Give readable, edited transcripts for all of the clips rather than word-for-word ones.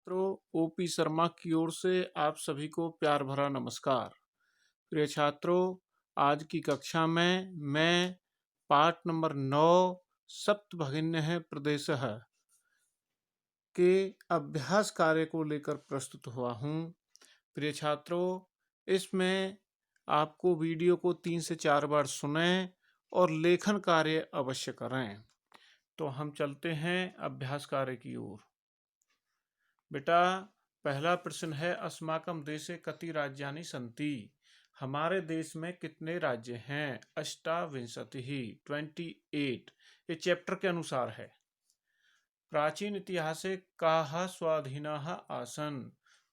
छात्रों, ओपी शर्मा की ओर से आप सभी को प्यार भरा नमस्कार। प्रिय छात्रों, आज की कक्षा में मैं पाठ नंबर 9 सप्तभगिन्यः प्रदेशः के अभ्यास कार्य को लेकर प्रस्तुत हुआ हूँ। प्रिय छात्रों, इसमें आपको वीडियो को 3 से 4 बार सुनें और लेखन कार्य अवश्य करें। तो हम चलते हैं अभ्यास कार्य की ओर। बेटा, पहला प्रश्न है अस्माकं देशे कति राज्यानि सन्ति। हमारे देश में कितने राज्य हैं? अष्टाविंशतिः 28। ये चैप्टर के अनुसार है। प्राचीन इतिहासे काः स्वाधीनाः आसन्।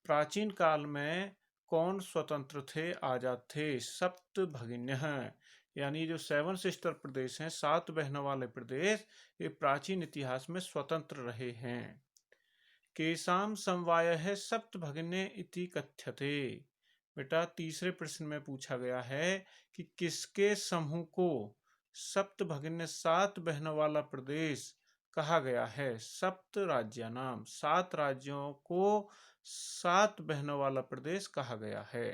प्राचीन काल में कौन स्वतंत्र थे, आजाद थे? सप्तभगिन्यः, यानी जो 7 सिस्टर प्रदेश हैं, 7 बहनों वाले प्रदेश, ये प्राचीन इतिहास में स्वतंत्र रहे हैं। केसाम समवायः सप्तभगिन्ये इति कथ्यते। बेटा, तीसरे प्रश्न में पूछा गया है कि किसके समूह को सप्तभगिन्य 7 बहनों वाला प्रदेश कहा गया है? सप्त राज्य नाम, 7 राज्यों को 7 बहनों वाला प्रदेश कहा गया है।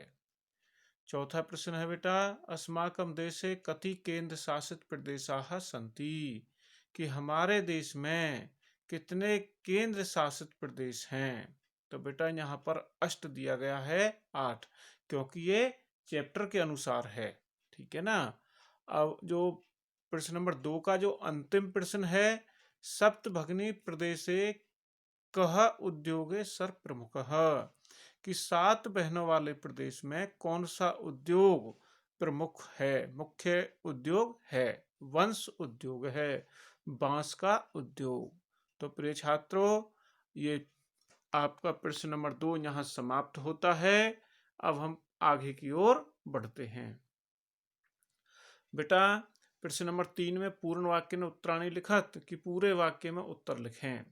चौथा प्रश्न है बेटा, अस्माकं देशे कति केंद्र शासित प्रदेशाः सन्ति। कि हमारे देश में कितने केंद्र शासित प्रदेश हैं? तो बेटा, यहाँ पर अष्ट दिया गया है, 8, क्योंकि ये चैप्टर के अनुसार है। ठीक है ना। अब जो प्रश्न नंबर 2 का जो अंतिम प्रश्न है, सप्तभगिनी प्रदेशे कः उद्योगे सर्वप्रमुखः। कि 7 बहनों वाले प्रदेश में कौन सा उद्योग प्रमुख है, मुख्य उद्योग है? वंश उद्योग है, बांस का उद्योग। तो प्रिय छात्रों, ये आपका प्रश्न नंबर 2 यहाँ समाप्त होता है। अब हम आगे की ओर बढ़ते हैं। बेटा, प्रश्न नंबर 3 में पूर्ण वाक्य में उत्तराणी लिखत, कि पूरे वाक्य में उत्तर लिखें।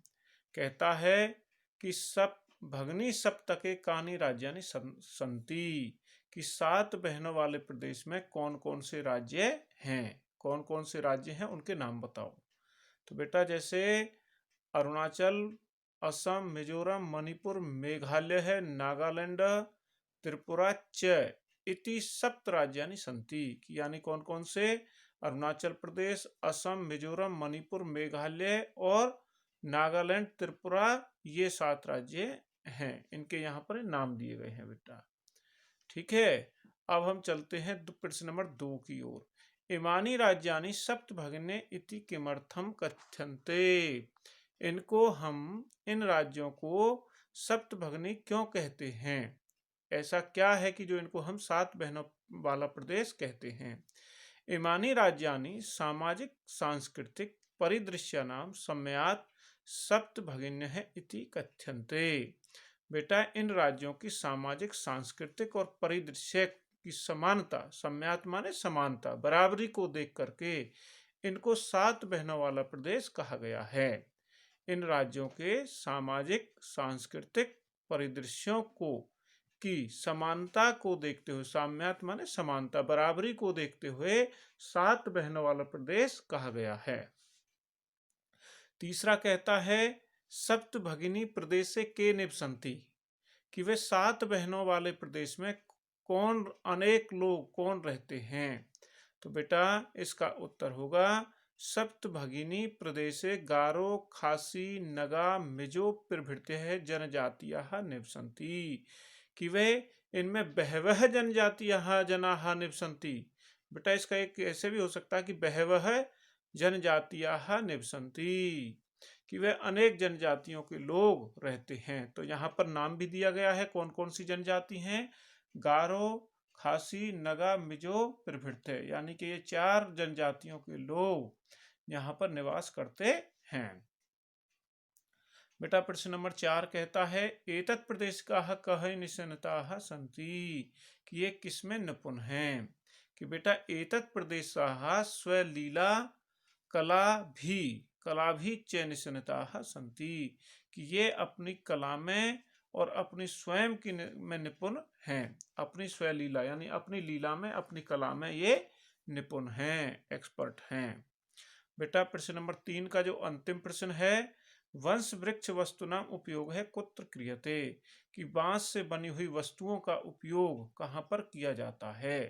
कहता है कि भगनी सप्तके कानि राज्यानि सन्ति। कि 7 बहनों वाले प्रदेश में कौन कौन से राज्य हैं? कौन कौन से राज्य हैं, उनके नाम बताओ। तो बेटा, जैसे अरुणाचल, असम, मिजोरम, मणिपुर, मेघालय है, नागालैंड, त्रिपुरा च इति सप्त राज्यानि सन्ति। यानी कौन कौन से? अरुणाचल प्रदेश, असम, मिजोरम, मणिपुर, मेघालय और नागालैंड, त्रिपुरा, ये 7 राज्य हैं। इनके यहाँ पर नाम दिए गए हैं बेटा। ठीक है। अब हम चलते हैं प्रश्न नंबर 2 की ओर। इमानी राज्यानि सप्तभगिन्ये इति किमर्थम कथ्यन्ते। इन राज्यों को सप्तभगिनी क्यों कहते हैं? ऐसा क्या है कि जो इनको हम 7 बहनों वाला प्रदेश कहते हैं? इमानी राज्यानि सामाजिक सांस्कृतिक परिदृश्यानां सम्मयात् सप्तभगिन्यः इति कथ्यन्ते। बेटा, इन राज्यों की सामाजिक सांस्कृतिक और परिदृश्य की समानता, सम्मयात माने समानता, बराबरी को देख करके इनको 7 बहनों वाला प्रदेश कहा गया है। इन राज्यों के सामाजिक सांस्कृतिक परिदृश्यों को की समानता को देखते हुए, साम्यात माने समानता, बराबरी को देखते हुए 7 बहनों वाला प्रदेश कहा गया है। तीसरा कहता है सप्तभगिनी प्रदेशे के निवसन्ति। कि वे 7 बहनों वाले प्रदेश में कौन, अनेक लोग कौन रहते हैं? तो बेटा, इसका उत्तर होगा सप्तभगिनी प्रदेशे गारो, खासी, नगा, मिजो प्रभृतयः जनजातीयाः निवसन्ति। कि वे इनमें बहवः जनजातीयाः जनाः निवसन्ति। बेटा, इसका एक ऐसे भी हो सकता है कि बहवः जनजातीयाः निवसन्ति, कि वे अनेक जनजातियों के लोग रहते हैं। तो यहाँ पर नाम भी दिया गया है, कौन कौन सी जनजाति हैं? गारो, खासी, नगा, मिजो, प्रभृतय, यानी कि ये 4 जनजातियों के लोग यहाँ पर निवास करते हैं। बेटा, प्रश्न नंबर 4 कहता है एतत् प्रदेश का कह निष्णाताः सन्ति। कि ये किसमें निपुण हैं? कि बेटा, एतत् प्रदेशाः स्वलीला कला भी च निष्णाताः सन्ति। कि ये अपनी कला में और अपनी स्वयं की में निपुण हैं। अपनी स्वलीला यानी अपनी लीला में, अपनी कला में ये निपुण हैं, एक्सपर्ट हैं। बेटा, प्रश्न नंबर 3 का जो अंतिम प्रश्न है, वंश वृक्ष वस्तुनाम उपयोग है कुत्र क्रियते, कि बांस से बनी हुई वस्तुओं का उपयोग कहाँ पर किया जाता है।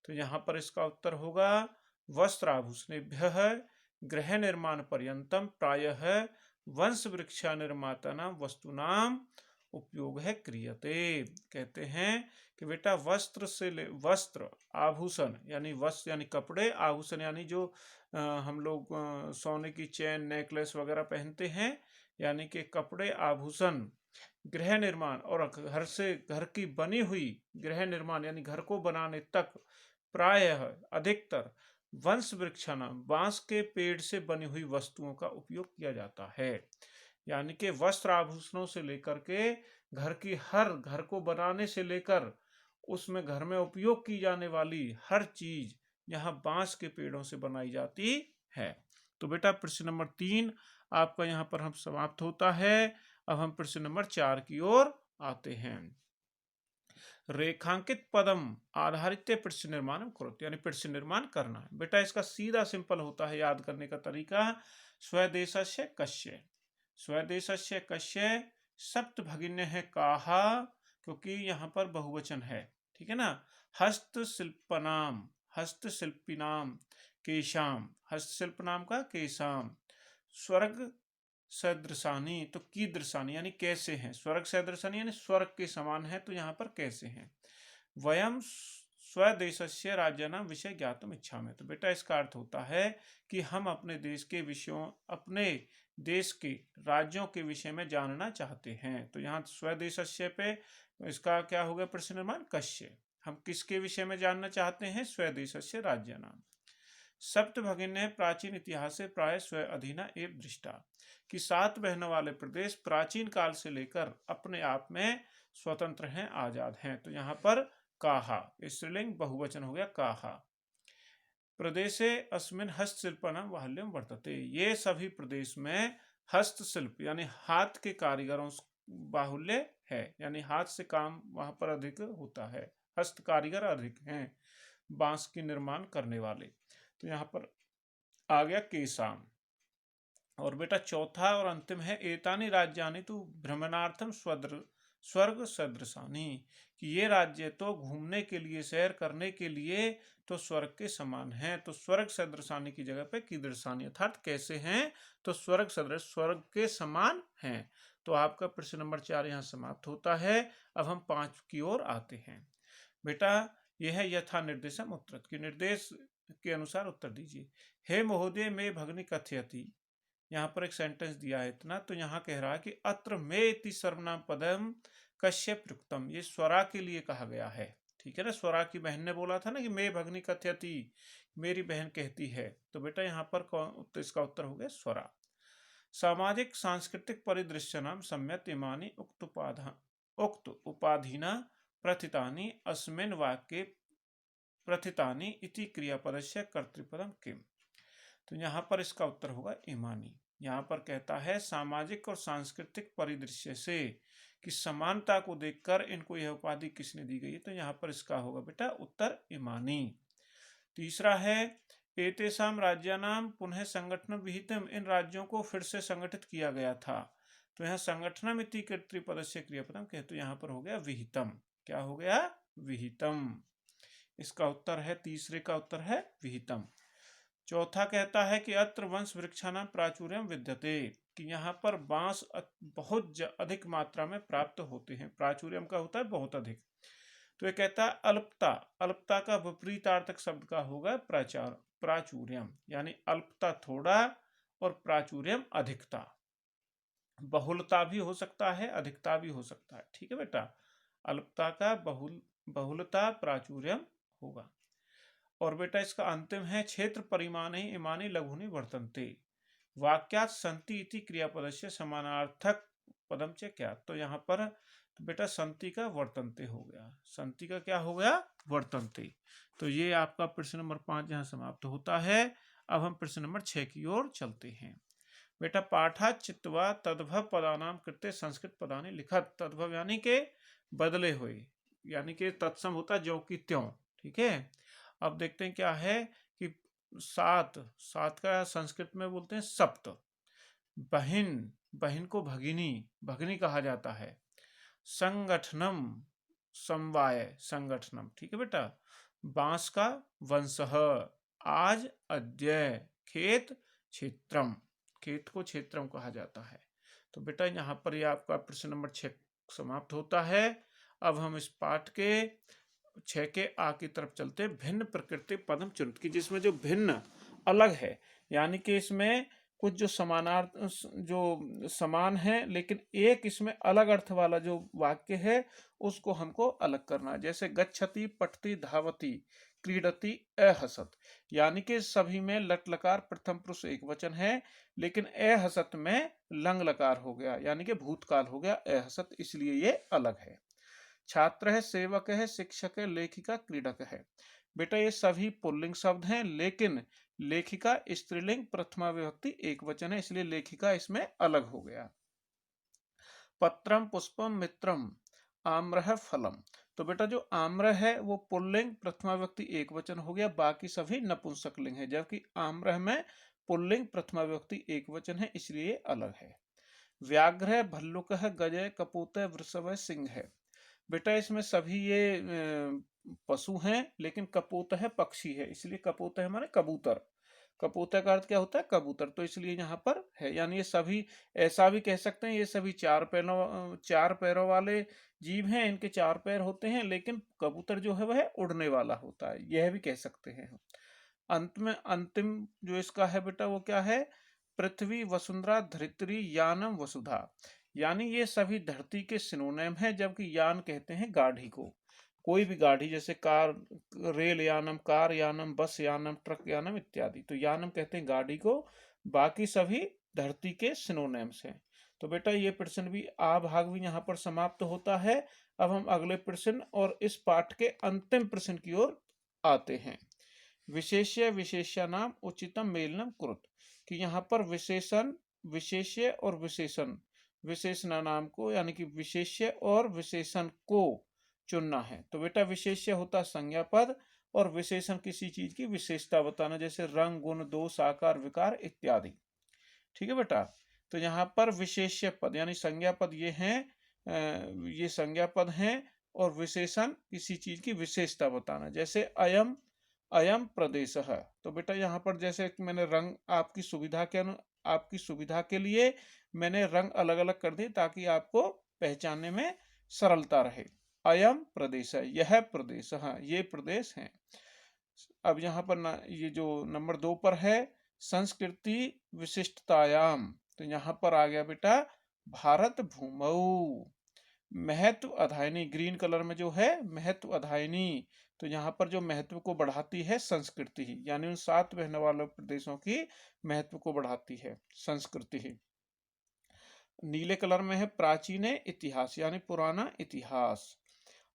तो यहाँ पर इसका उत्तर होगा वस्त्राभूषणेभ्यः गृह निर्माण पर्यंतम प्रायः वंश वृक्षा निर्मातानाम वस्तुनाम उपयोग है क्रियते। कहते हैं कि बेटा वस्त्र आभूषण यानी वस्त्र यानी कपड़े, आभूषण यानी जो हम लोग सोने की चेन नेकलेस वगैरह पहनते हैं, यानी कि कपड़े आभूषण, गृह निर्माण और घर की बनी हुई गृह निर्माण यानी घर को बनाने तक प्रायः अधिकतर वंश वृक्षाना बांस के पेड़ से बनी हुई वस्तुओं का उपयोग किया जाता है। यानी कि वस्त्र आभूषणों से लेकर के घर को बनाने से लेकर उसमें घर में उपयोग की जाने वाली हर चीज यहाँ बांस के पेड़ों से बनाई जाती है। तो बेटा प्रश्न नंबर 3 आपका यहाँ पर हम समाप्त होता है। अब हम प्रश्न नंबर 4 की ओर आते हैं। रेखांकित पदम आधारित प्रश्न निर्माण करो, यानी प्रश्न निर्माण करना है। बेटा इसका सीधा सिंपल होता है याद करने का तरीका, स्वदेशस्य कस्य, स्वदेशस्य कस्य सप्त भगिन्य है काहा, क्योंकि यहाँ पर बहुवचन है, ठीक है ना। हस्तशिल्पनाम, हस्तशिल्पिनाम केशाम, हस्तशिल्प नाम का केशाम, स्वर्ग सदृशानी तो कीदृशानी यानी कैसे हैं, स्वर्ग सदृशानी यानी स्वर्ग के समान है, तो यहाँ पर कैसे हैं। वयम स्वदेशस्य राज्यानाम विषय ज्ञातुम इच्छा में, तो बेटा इसका अर्थ होता है कि हम अपने देश के विषयों, अपने देश के राज्यों के विषय में जानना चाहते हैं। तो यहाँ स्वदेशस्य पे इसका क्या हो गया प्रश्न निर्माण कस्य, हम किसके विषय में जानना चाहते हैं, स्वदेशस्य राज्यानाम। सप्त भगिन्य प्राचीन इतिहास से प्राय स्व अधीना एवं दृष्टा, कि 7 बहनों वाले प्रदेश प्राचीन काल से लेकर अपने आप में स्वतंत्र हैं, आजाद हैं। तो यहाँ पर काहा, स्त्रीलिंग बहुवचन हो गया काहा। प्रदेशे अस्मिन् हस्तशिल्पनाम बाहुल्यम वर्तते, ये सभी प्रदेश में हस्तशिल्प यानी हाथ के कारीगरों बाहुल्य है, यानी हाथ से काम वहां पर अधिक होता है, हस्त कारीगर अधिक हैं बांस की निर्माण करने वाले। तो यहाँ पर आ गया केसाम। और बेटा चौथा और अंतिम है एतानी राज्यानि तो भ्रमणार्थम स्वर्ग सदृशानी, कि ये राज्य तो घूमने के लिए, सैर करने के लिए तो स्वर्ग के समान हैं। तो स्वर्ग सदृशानी की जगह पे कीदृशानी अर्थात कैसे हैं, तो स्वर्ग सदृश स्वर्ग के समान हैं। तो आपका प्रश्न नंबर 4 यहाँ समाप्त होता है। अब हम 5 की ओर आते हैं। बेटा यह है यथा निर्देशम उत्तर, की निर्देश के अनुसार उत्तर दीजिए। हे महोदय में भगनी कथयति, यहाँ पर एक सेंटेंस दिया है इतना, तो यहाँ कह रहा है कि अत्र मे इति सर्वनाम पदम कश्यप युक्तम, ये स्वरा के लिए कहा गया है, ठीक है ना। स्वरा की बहन ने बोला था ना कि मे भगनी कथयति, मेरी बहन कहती है, तो बेटा यहाँ पर तो इसका उत्तर हो गया स्वरा। सामाजिक सांस्कृतिक परिदृश्य नाम सम्यक इमानी उक्त उपाधिना प्रथितानि अस्मिन् वाक्ये प्रथितानि इति क्रियापदस्य कर्तृपदम किम, तो यहाँ पर इसका उत्तर होगा इमानी। यहाँ पर कहता है सामाजिक और सांस्कृतिक परिदृश्य से कि समानता को देखकर इनको यह उपाधि किसने दी गई है, तो यहाँ पर इसका होगा बेटा उत्तर इमानी। तीसरा है एतेषाम राज्यानाम पुनः संगठन विहितम, इन राज्यों को फिर से संगठित किया गया था, तो यहाँ संगठनम इति कर्तृपदस्य क्रियापदम कहे, तो यहाँ पर हो गया विहितम, क्या हो गया विहितम, इसका उत्तर है, तीसरे का उत्तर है विहितम। चौथा कहता है कि अत्र वंश वृक्षानाम प्राचुर्यम विद्यते, कि यहाँ पर बांस बहुत अधिक मात्रा में प्राप्त होते हैं, प्राचुर्यम का होता है बहुत अधिक। तो ये कहता है अल्पता, अल्पता का विपरीतार्थक शब्द का होगा प्राचुर्यम, यानी अल्पता थोड़ा और प्राचुर्यम अधिकता, बहुलता भी हो सकता है अधिकता भी हो सकता है, ठीक है बेटा। अल्पता का बहुलता प्राचुर्यम होगा। और बेटा इसका अंतिम है क्षेत्र परिमाणे इमानी लघुनि वर्तन्ते, वाक्यात संति इति क्रियापदस्य समानार्थक पदम च क्या, तो यहाँ पर तो बेटा संति का वर्तन्ते हो गया, संति का क्या हो गया वर्तन्ते। तो ये आपका प्रश्न नंबर 5 यहाँ समाप्त होता है। अब हम प्रश्न नंबर 6 की ओर चलते हैं। बेटा पाठा चित्वा तद्भव पदानाम कृते संस्कृत पदानि लिखत, तद्भव यानी के बदले हुए, यानी कि तत्सम होता ज्यों की त्यों, ठीक है। अब देखते हैं क्या है कि सात का संस्कृत में बोलते हैं सप्त, बहिन बहन को भगिनी, भगिनी कहा जाता है। संगठनम, समवाय, संगठनम, ठीक है बेटा। बांस का वंशः, आज, अद्य। खेत, क्षेत्रम, खेत को क्षेत्रम कहा जाता है। तो बेटा यहाँ पर ये आपका प्रश्न नंबर 6 समाप्त होता है। अब हम इस पाठ के 6 के आ की तरफ चलते हैं। भिन्न प्रकृति पदम चुनित, की जिसमें जो भिन्न, अलग है, यानी कि इसमें कुछ जो समानार्थ, जो समान है लेकिन एक इसमें अलग अर्थ वाला जो वाक्य है उसको हमको अलग करना है। जैसे गच्छति, पठति, धावति, क्रीडति, अहसत, यानी कि सभी में लट लकार प्रथम पुरुष एक वचन है, लेकिन अहसत में लंग लकार हो गया, यानी कि भूतकाल हो गया अहसत, इसलिए ये अलग है। छात्र है, सेवक है, शिक्षक है, लेखिका, क्रीडक है। बेटा ये सभी पुल्लिंग शब्द हैं, लेकिन लेखिका स्त्रीलिंग प्रथमा विभक्ति एक वचन है, इसलिए लेखिका इसमें अलग हो गया। पत्रम, पुष्पम, मित्रम, आम्र, फलम। तो बेटा जो आम्र है वो पुल्लिंग प्रथमा विभक्ति एक वचन हो गया, बाकी सभी नपुंसकलिंग है, जबकि आम्र में पुल्लिंग प्रथमा विभक्ति एक वचन है, इसलिए अलग है। व्याघ्र है, भल्लुक है, गज है, कपूत है, वृषभ है, सिंह है। बेटा इसमें सभी ये पशु हैं, लेकिन कपोत है पक्षी है, इसलिए कपोत है हमारे कबूतर। कपोता का अर्थ क्या होता है? कबूतर, तो इसलिए यहाँ पर है, यानी ये सभी, ऐसा भी कह सकते हैं ये सभी चार पैरों वाले जीव हैं, इनके 4 पैर होते हैं, लेकिन कबूतर जो है वह उड़ने वाला होता है, यह भी कह सकते हैं। अंत में अंतिम जो इसका है बेटा वो क्या है? पृथ्वी, वसुंधरा, धरित्री, यानम, वसुधा, यानी ये सभी धरती के सिनोनिम है, जबकि यान कहते हैं गाड़ी को। कोई भी गाड़ी, जैसे car, rail Yanam, car Yanam, बस यानम, ट्रक यानम इत्यादि, तो यानम कहते हैं गाड़ी को, बाकी सभी धरती के सिनोनिम्स हैं। तो बेटा ये प्रश्न भी, आ भाग भी यहाँ पर समाप्त होता है। अब हम अगले प्रश्न और इस पाठ के अंतिम प्रश्न की ओर आते हैं। विशेष्य, विशेषणाम, उचितम, मेलनम, कुरुत, कि यहाँ पर विशेषण, विशेष्य और विशेषण, विशेषण नाम को, यानी कि विशेष्य और विशेषण को चुनना है। तो बेटा विशेष्य होता संज्ञा पद, और विशेषण किसी चीज की विशेषता बताना, जैसे रंग, गुण, दोष, आकार, विकार इत्यादि। ठीक है बेटा। तो यहाँ पर विशेष्य पद यानी संज्ञा पद ये हैं, ये संज्ञा पद हैं, और विशेषण किसी चीज की विशेषता बताना, जैसे अयम, अयम प्रदेश है। तो बेटा यहाँ पर जैसे मैंने रंग आपकी सुविधा के लिए मैंने रंग अलग अलग कर दिए, ताकि आपको पहचानने में सरलता रहे। अयम प्रदेश है, यह प्रदेश, हाँ ये प्रदेश है। अब यहाँ पर ये जो नंबर 2 पर है, संस्कृति विशिष्टतायाम, तो यहाँ पर आ गया बेटा भारत भूमौ। महत्व अधायनी, ग्रीन कलर में जो है महत्व अधायनी, तो यहाँ पर जो महत्व को बढ़ाती है संस्कृति ही, यानी उन 7 बहने वाले प्रदेशों की महत्व को बढ़ाती है संस्कृति ही। नीले कलर में है प्राचीन इतिहास, यानी पुराना इतिहास।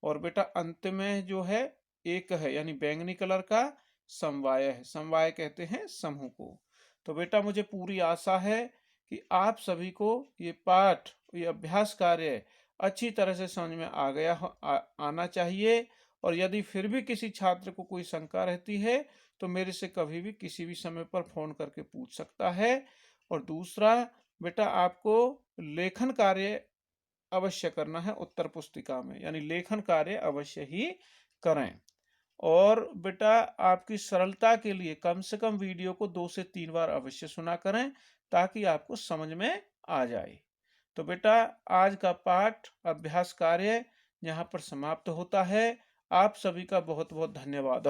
और बेटा अंत में जो है एक है, यानी बैंगनी कलर का समवाय है, समवाय कहते हैं समूह को। तो बेटा मुझे पूरी आशा है कि आप सभी को ये पाठ, ये अभ्यास कार्य अच्छी तरह से समझ में आ गया आना चाहिए। और यदि फिर भी किसी छात्र को कोई शंका रहती है तो मेरे से कभी भी किसी भी समय पर फोन करके पूछ सकता है। और दूसरा बेटा आपको लेखन कार्य अवश्य करना है उत्तर पुस्तिका में, यानी लेखन कार्य अवश्य ही करें। और बेटा आपकी सरलता के लिए कम से कम वीडियो को 2 से 3 बार अवश्य सुना करें, ताकि आपको समझ में आ जाए। तो बेटा आज का पाठ अभ्यास कार्य यहाँ पर समाप्त होता है। आप सभी का बहुत बहुत धन्यवाद।